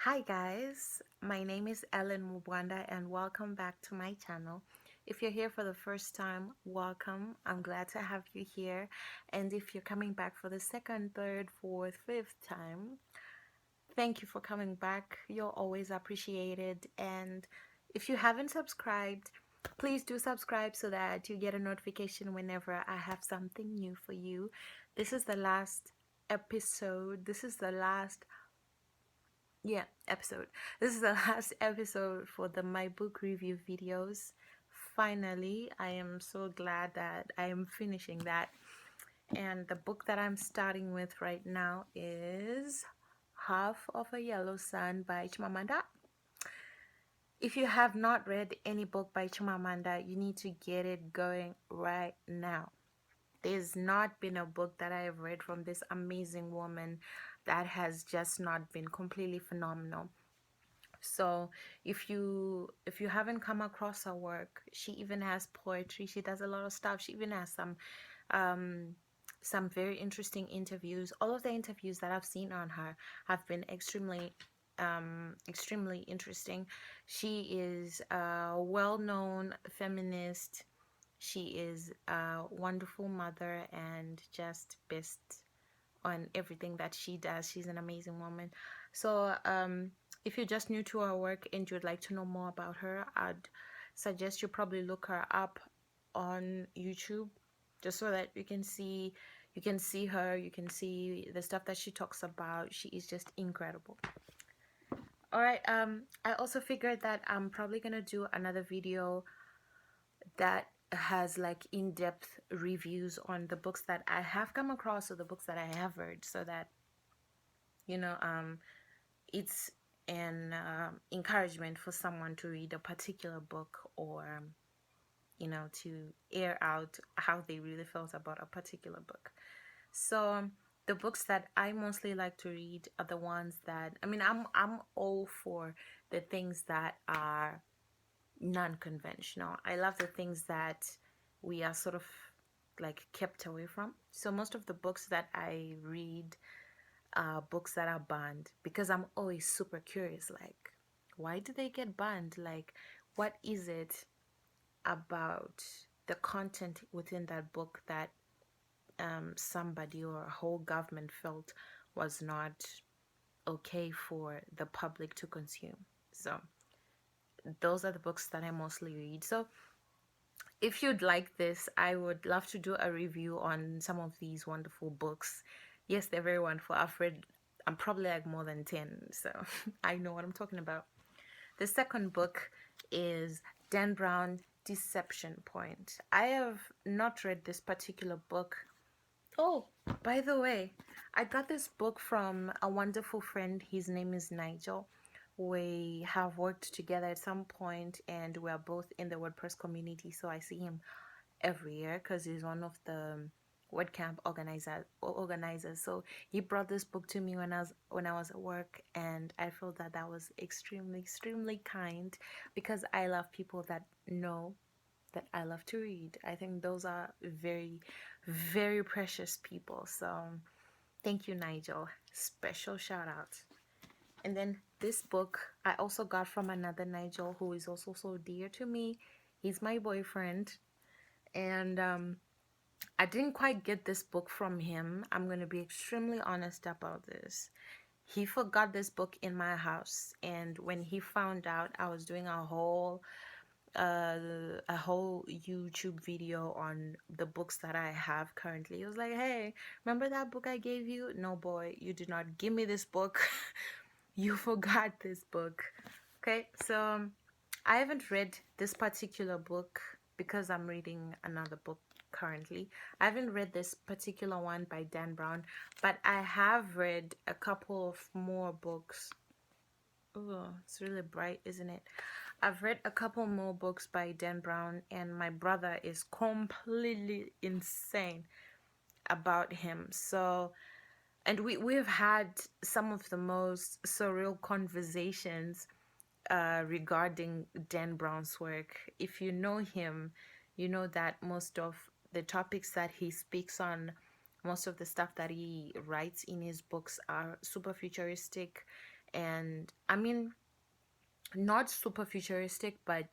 Hi guys, my name is Ellen Mubwanda and welcome back to my channel. If you're here for the first time, welcome. I'm glad to have you here. And if you're coming back for the second, third, fourth, fifth time, thank you for coming back. You're always appreciated. And if you haven't subscribed, please do subscribe so that you get a notification whenever I have something new for you. This is the last episode. Episode. This is the last episode for the my book review videos. Finally, I am so glad that I am finishing that. And the book that I'm starting with right now is Half of a Yellow Sun by Chimamanda. If you have not read any book by Chimamanda, you need to get it going right now. There's not been a book that I have read from this amazing woman that has just not been completely phenomenal. So if you haven't come across her work, she even has poetry. She does a lot of stuff. She even has some very interesting interviews. All of the interviews that I've seen on her have been extremely interesting. She is a well-known feminist. She is a wonderful mother and just best on everything that she does. She's an amazing woman. So if you're just new to her work and you'd like to know more about her, I'd suggest you probably look her up on YouTube, just so that you can see her, you can see the stuff that she talks about. She is just incredible. All right, I also figured that I'm probably gonna do another video that has like in-depth reviews on the books that I have come across or the books that I have read, so that you know it's an encouragement for someone to read a particular book, or to air out how they really felt about a particular book. So the books that I mostly like to read are the ones that, I'm all for the things that are non-conventional. I love the things that we are sort of like kept away from. So most of the books that I read books that are banned, because I'm always super curious, like, why do they get banned? Like, what is it about the content within that book that somebody or a whole government felt was not okay for the public to consume? So those are the books that I mostly read. So if you'd like this, I would love to do a review on some of these wonderful books. Yes, they're very wonderful. I'm probably like more than 10, so I know what I'm talking about. The second book is Dan Brown, Deception Point. I have not read this particular book. Oh, by the way, I got this book from a wonderful friend. His name is Nigel. We have worked together at some point, and we are both in the WordPress community, so I see him every year because he's one of the WordCamp organizers. So he brought this book to me when I was at work, and I felt that that was extremely kind, because I love people that know that I love to read. I think those are very precious people. So thank you, Nigel. Special shout out. And then this book I also got from another Nigel who is also so dear to me. He's my boyfriend. And I didn't quite get this book from him. I'm going to be extremely honest about this. He forgot this book in my house, and when he found out I was doing a whole YouTube video on the books that I have currently, he was like, "Hey, remember that book I gave you? No, boy, you did not give me this book. You forgot this book." Okay, so I haven't read this particular book because I'm reading another book currently. I haven't read this particular one by Dan Brown, but I have read a couple of more books. Oh, it's really bright, isn't it? I've read a couple more books by Dan Brown, and my brother is completely insane about him. So, and we've had some of the most surreal conversations regarding Dan Brown's work. If you know him, you know that most of the topics that he speaks on, most of the stuff that he writes in his books are super futuristic And I mean, not super futuristic, but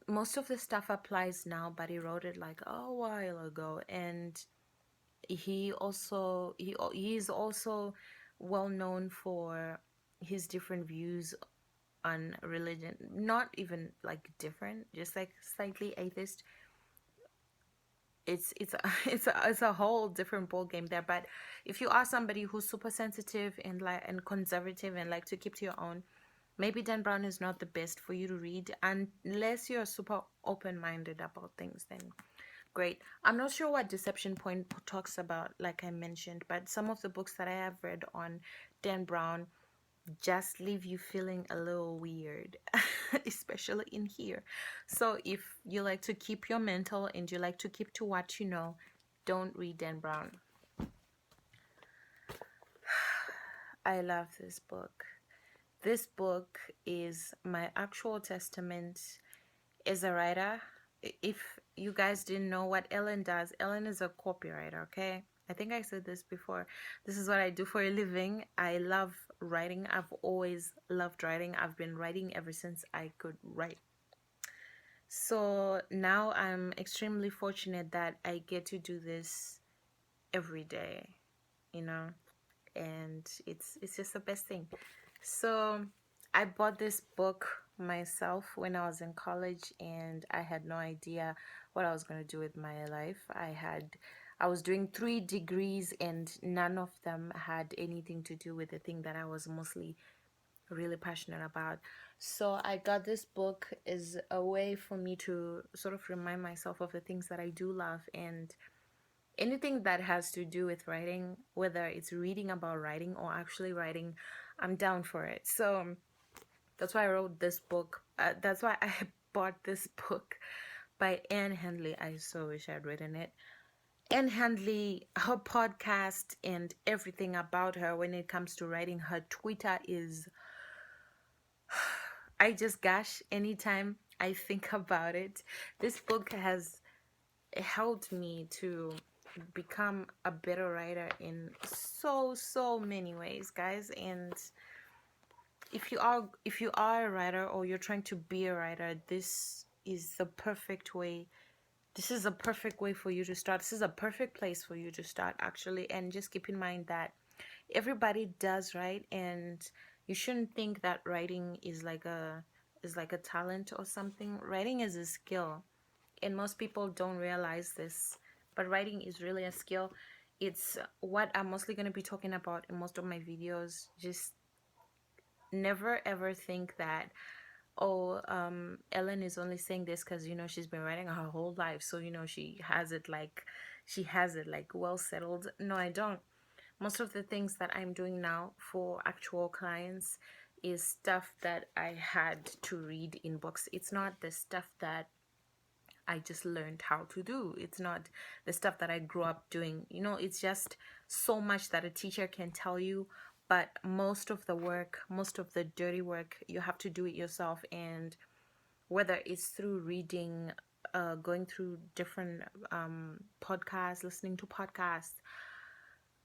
most of the stuff applies now, but he wrote it like a while ago. And he's also well known for his different views on religion. Not even like different, just like slightly atheist. It's a whole different ball game there. But if you are somebody who's super sensitive and conservative and like to keep to your own, maybe Dan Brown is not the best for you to read unless you're super open-minded about things. Then great. I'm not sure what Deception Point talks about, like I mentioned, but some of the books that I have read on Dan Brown just leave you feeling a little weird, especially in here. So if you like to keep your mental and you like to keep to what you know, don't read Dan Brown. I love this book. This book is my actual testament as a writer. If you guys didn't know what Ellen does, Ellen is a copywriter, okay? I think I said this before. This is what I do for a living. I love writing. I've always loved writing. I've been writing ever since I could write. So now I'm extremely fortunate that I get to do this every day, you know, and it's just the best thing. So I bought this book myself when I was in college, and I had no idea what I was going to do with my life. I was doing 3 degrees and none of them had anything to do with the thing that I was mostly really passionate about. So I got this book as a way for me to sort of remind myself of the things that I do love, and anything that has to do with writing, whether it's reading about writing or actually writing, I'm down for it. So that's why I wrote this book. That's why I bought this book by Handley. I so wish I'd written it. Handley, her podcast and everything about her when it comes to writing, her Twitter is, I just gush anytime I think about it. This book has helped me to become a better writer in so many ways, guys. And if you are a writer or you're trying to be a writer, this is a perfect way for you to start. This is a perfect place for you to start, actually. And just keep in mind that everybody does write, and you shouldn't think that writing is like a talent or something. Writing is a skill, and most people don't realize this, but writing is really a skill. It's what I'm mostly going to be talking about in most of my videos. Just never ever think that, oh, Ellen is only saying this because she's been writing her whole life, so she has it like well settled. No, I don't. Most of the things that I'm doing now for actual clients is stuff that I had to read in books. It's not the stuff that I just learned how to do. It's not the stuff that I grew up doing. It's just so much that a teacher can tell you, but most of the work, most of the dirty work, you have to do it yourself. And whether it's through reading, going through different podcasts, listening to podcasts,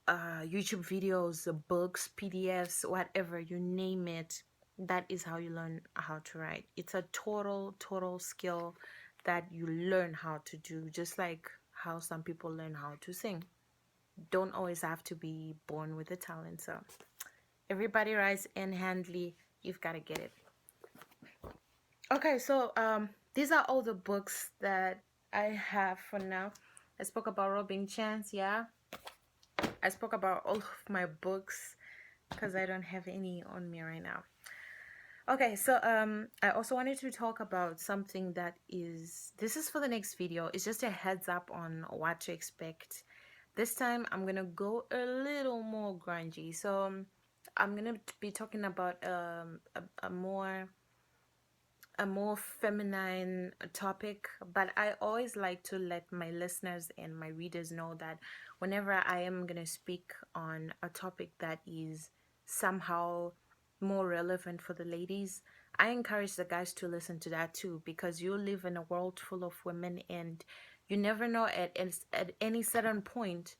YouTube videos, books, PDFs, whatever, you name it, that is how you learn how to write. It's a total skill that you learn how to do, just like how some people learn how to sing. Don't always have to be born with a talent. So everybody writes in Handley, you've got to get it. Okay, so these are all the books that I have for now. I spoke about Robin Chance, yeah. I spoke about all of my books because I don't have any on me right now. Okay, so I also wanted to talk about something this is for the next video. It's just a heads up on what to expect. This time I'm gonna go a little more grungy. So I'm gonna be talking about a more feminine topic, but I always like to let my listeners and my readers know that whenever I am going to speak on a topic that is somehow more relevant for the ladies, I encourage the guys to listen to that too, because you live in a world full of women, and you never know at any certain point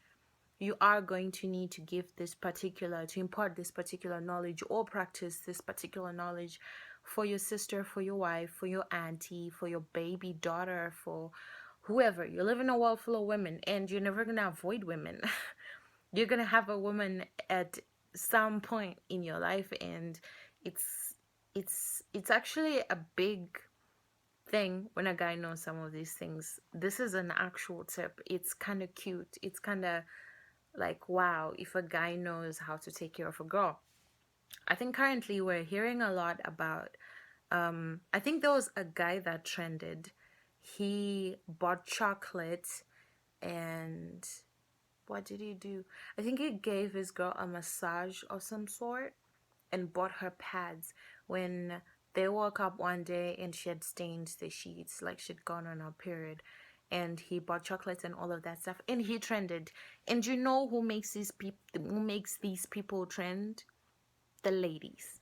you are going to need to impart this particular knowledge or practice this particular knowledge for your sister, for your wife, for your auntie, for your baby daughter, for whoever. You live in a world full of women, and you're never gonna avoid women. You're gonna have a woman at some point in your life, and it's actually a big thing when a guy knows some of these things. This is an actual tip. It's kind of cute. It's kind of like, wow, if a guy knows how to take care of a girl. I think currently we're hearing a lot about I think there was a guy that trended. He bought chocolate, and what did he do? I think he gave his girl a massage of some sort and bought her pads when they woke up one day and she had stained the sheets, like she'd gone on her period. And he bought chocolates and all of that stuff, and he trended. And you know who makes these people trend? The ladies.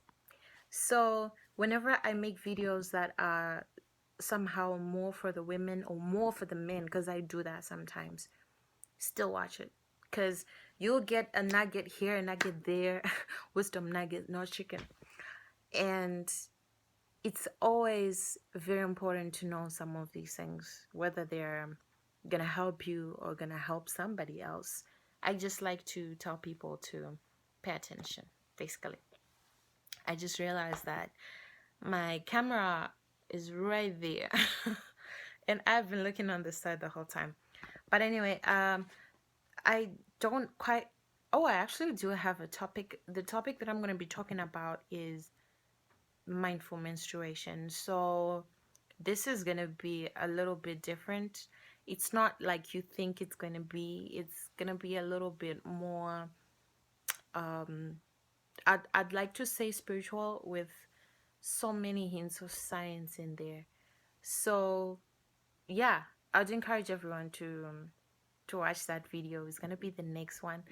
So whenever I make videos that are somehow more for the women or more for the men, because I do that sometimes, still watch it, because you'll get a nugget here, a nugget there. Wisdom nugget, no chicken. And it's always very important to know some of these things, whether they're gonna help you or gonna help somebody else. I just like to tell people to pay attention, basically. I just realized that my camera is right there. And I've been looking on this side the whole time. But anyway, I don't quite... Oh, I actually do have a topic. The topic that I'm going to be talking about is mindful menstruation. So this is going to be a little bit different. It's not like you think it's going to be. It's going to be a little bit more... I'd like to say spiritual, with so many hints of science in there. So yeah, I'd encourage everyone to watch that video. It's gonna be the next one.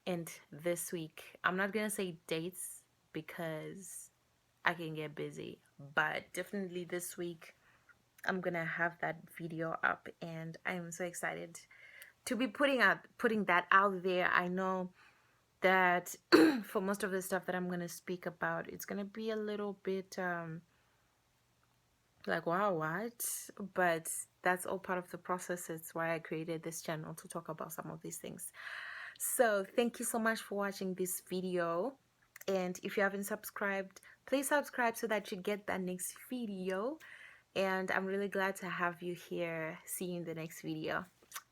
And this week, I'm not gonna say dates because I can get busy, but definitely this week I'm gonna have that video up, and I'm so excited to be putting that out there. I know that for most of the stuff that I'm gonna speak about, it's gonna be a little bit like, wow, what? But that's all part of the process. It's why I created this channel, to talk about some of these things. So thank you so much for watching this video, and if you haven't subscribed, please subscribe so that you get that next video. And I'm really glad to have you here. See you in the next video.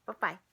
Bye bye.